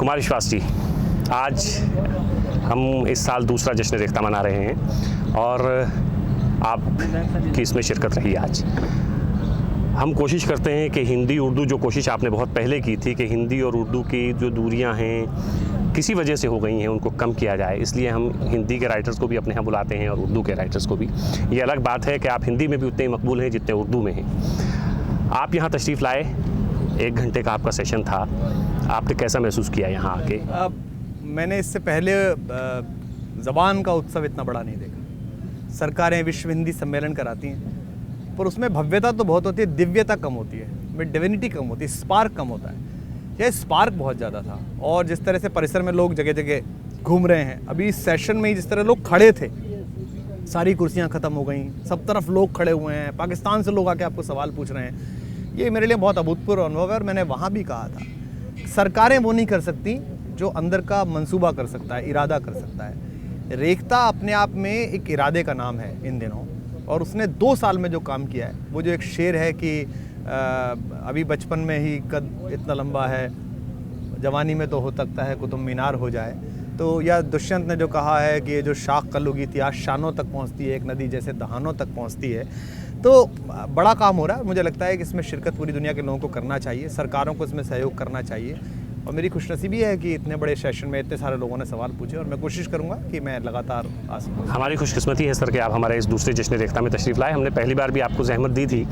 कुमार विश्वास जी, आज हम इस साल दूसरा जश्न रेख्ता मना रहे हैं और आपकी इसमें शिरकत रही आज। हम कोशिश करते हैं कि हिंदी उर्दू, जो कोशिश आपने बहुत पहले की थी कि हिंदी और उर्दू की जो दूरियां हैं किसी वजह से हो गई हैं उनको कम किया जाए, इसलिए हम हिंदी के राइटर्स को भी अपने यहाँ बुलाते हैं और उर्दू के राइटर्स को भी। ये अलग बात है कि आप हिंदी में भी उतने ही मकबूल हैं जितने उर्दू में हैं। आप यहाँ तशरीफ़ लाए, 1 घंटे का आपका सेशन था, आपने कैसा महसूस किया यहाँ आके? मैंने इससे पहले ज़बान का उत्सव इतना बड़ा नहीं देखा। सरकारें विश्व हिंदी सम्मेलन कराती हैं, पर उसमें भव्यता तो बहुत होती है, दिव्यता कम होती है, में डिविनिटी कम होती है, स्पार्क कम होता है। यह स्पार्क बहुत ज़्यादा था। और जिस तरह से परिसर में लोग जगह जगह घूम रहे हैं, अभी इस सेशन में ही जिस तरह लोग खड़े थे, सारी कुर्सियाँ ख़त्म हो गई, सब तरफ लोग खड़े हुए हैं, पाकिस्तान से लोग आके आपको सवाल पूछ रहे हैं, ये मेरे लिए बहुत अभूतपूर्व अनुभव है। और मैंने वहाँ भी कहा था, सरकारें वो नहीं कर सकती जो अंदर का मंसूबा कर सकता है, इरादा कर सकता है। रेख्ता अपने आप में एक इरादे का नाम है इन दिनों, और उसने 2 साल में जो काम किया है, वो जो एक शेर है कि अभी बचपन में ही कद इतना लंबा है, जवानी में तो हो सकता है कुतुब मीनार हो जाए। तो या दुष्यंत ने जो कहा है कि ये जो शाख कलुगी थी आज शानों तक पहुंचती है, एक नदी जैसे दहानों तक पहुंचती है। तो बड़ा काम हो रहा है। मुझे लगता है कि इसमें शिरकत पूरी दुनिया के लोगों को करना चाहिए, सरकारों को इसमें सहयोग करना चाहिए। और मेरी खुशनसीबी है कि इतने बड़े सेशन में इतने सारे लोगों ने सवाल पूछे, और मैं कोशिश करूंगा कि मैं लगातार आ सकूँ। हमारी खुशकिस्मती है सर कि आप हमारे इस दूसरे जश्न रेख्ता में तशरीफ़ लाए। हमने पहली बार भी आपको ज़हमत दी थी,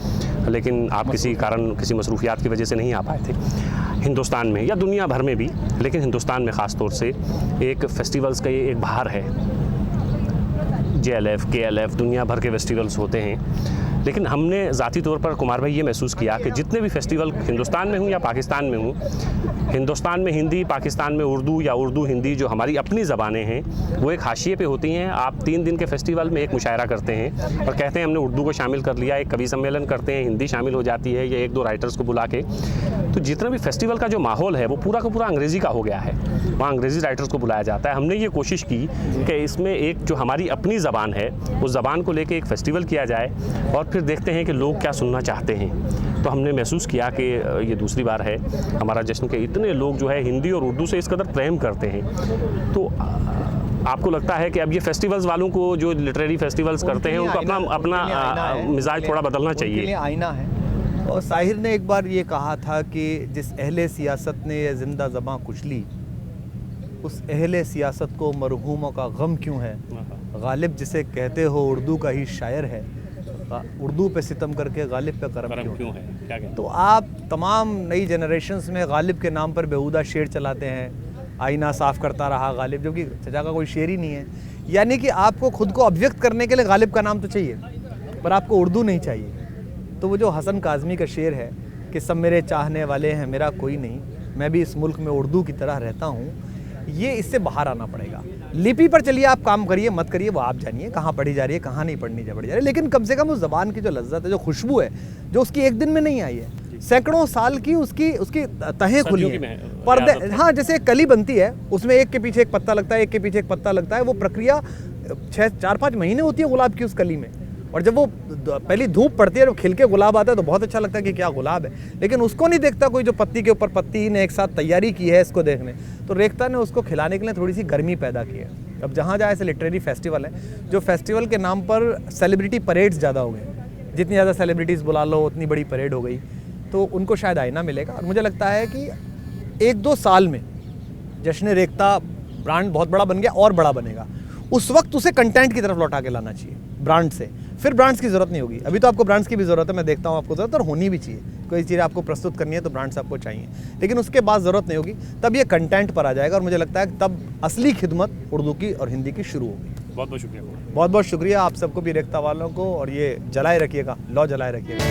लेकिन आप किसी कारण, किसी मसरूफियात की वजह से नहीं आ पाए थे। हिंदुस्तान में या दुनिया भर में भी, लेकिन हिंदुस्तान में ख़ास तौर से एक फ़ेस्टिवल्स का ये एक बहार है। JLF, KLF, दुनिया भर के फेस्टिवल्स होते हैं, लेकिन हमने ज़ाती तौर पर कुमार भाई ये महसूस किया कि जितने भी फेस्टिवल हिंदुस्तान में हूँ या पाकिस्तान में हूँ, हिंदुस्तान में हिंदी, पाकिस्तान में उर्दू या उर्दू हिंदी, जो हमारी अपनी ज़बानें हैं वो एक हाशिए पे होती हैं। आप 3 दिन के फेस्टिवल में एक मुशायरा करते हैं और कहते हैं हमने उर्दू को शामिल कर लिया, एक कवि सम्मेलन करते हैं, हिंदी शामिल हो जाती है या 1-2 राइटर्स को बुला के। तो जितना भी फेस्टिवल का जो माहौल है वो पूरा का पूरा अंग्रेज़ी का हो गया है, वहाँ अंग्रेज़ी राइटर्स को बुलाया जाता है। हमने ये कोशिश की कि इसमें एक जो हमारी अपनी ज़बान है उस ज़बान को लेके एक फ़ेस्टिवल किया जाए और फिर देखते हैं कि लोग क्या सुनना चाहते हैं। तो हमने महसूस किया कि ये दूसरी बार है हमारा जश्न के इतने लोग जो है हिंदी और उर्दू से इस कदर प्रेम करते हैं। तो आपको लगता है कि अब ये फेस्टिवल्स वालों को, जो लिटरेरी फेस्टिवल्स करते हैं, उनको अपना मिजाज थोड़ा बदलना चाहिए? आईना है। और साहिर ने एक बार ये कहा था कि जिस अहले सियासत ने ये जिंदा ज़बां कुचली, उस अहले सियासत को मरहूमों का गम क्यों है। गालिब जिसे कहते हो उर्दू का ही शायर है, उर्दू पे सितम करके गालिब पे करम क्यों है। क्या तो आप तमाम नई जनरेशन्स में गालिब के नाम पर बेहुदा शेर चलाते हैं, आईना साफ़ करता रहा गालिब, जो कि चचा का कोई शेर ही नहीं है। यानी कि आपको खुद को अभिव्यक्त करने के लिए गालिब का नाम तो चाहिए, पर आपको उर्दू नहीं चाहिए। तो वो जो हसन काज़मी का शेर है कि सब मेरे चाहने वाले हैं, मेरा कोई नहीं, मैं भी इस मुल्क में उर्दू की तरह रहता हूँ, ये इससे बाहर आना पड़ेगा। लिपि पर चलिए आप काम करिए, मत करिए, वो आप जानिए कहाँ पढ़ी जा रही है, कहाँ नहीं पढ़ी जा रही है, लेकिन कम से कम उस ज़बान की जो लज्जत है, जो खुशबू है, जो उसकी एक दिन में नहीं आई है, सैकड़ों साल की उसकी तहें खुली हैं, पर्दे। हाँ, जैसे एक कली बनती है, उसमें एक के पीछे एक पत्ता लगता है, एक के पीछे एक पत्ता लगता है, वो प्रक्रिया 4-5 महीने होती है गुलाब की उस कली में। और जब वो पहली धूप पड़ती है, जब खिल के गुलाब आता है तो बहुत अच्छा लगता है कि क्या गुलाब है, लेकिन उसको नहीं देखता कोई जो पत्ती के ऊपर पत्ती ने एक साथ तैयारी की है इसको देखने। तो रेख्ता ने उसको खिलाने के लिए थोड़ी सी गर्मी पैदा की है। अब जहाँ जहाँ ऐसे लिटरेरी फेस्टिवल है, जो फेस्टिवल के नाम पर सेलिब्रिटी परेड्स ज़्यादा हो गए, जितनी ज़्यादा सेलिब्रिटीज़ बुला लो उतनी बड़ी परेड हो गई, तो उनको शायद आईना मिलेगा। और मुझे लगता है कि 1-2 साल में जश्न रेख्ता ब्रांड बहुत बड़ा बन गया और बड़ा बनेगा। उस वक्त उसे कंटेंट की तरफ लौटा के लाना चाहिए, ब्रांड से। फिर ब्रांड्स की ज़रूरत नहीं होगी। अभी तो आपको ब्रांड्स की भी ज़रूरत है, मैं देखता हूँ आपको ज़रूरत, और होनी भी चाहिए। कोई चीज़ आपको प्रस्तुत करनी है तो ब्रांड्स आपको चाहिए, लेकिन उसके बाद ज़रूरत नहीं होगी, तब ये कंटेंट पर आ जाएगा। और मुझे लगता है तब असली खिदमत उर्दू की और हिंदी की शुरू होगी। बहुत बहुत शुक्रिया। बहुत बहुत शुक्रिया आप सबको भी, रेख्ता वालों को। और ये जलाए रखिएगा, लौ जलाए रखिएगा।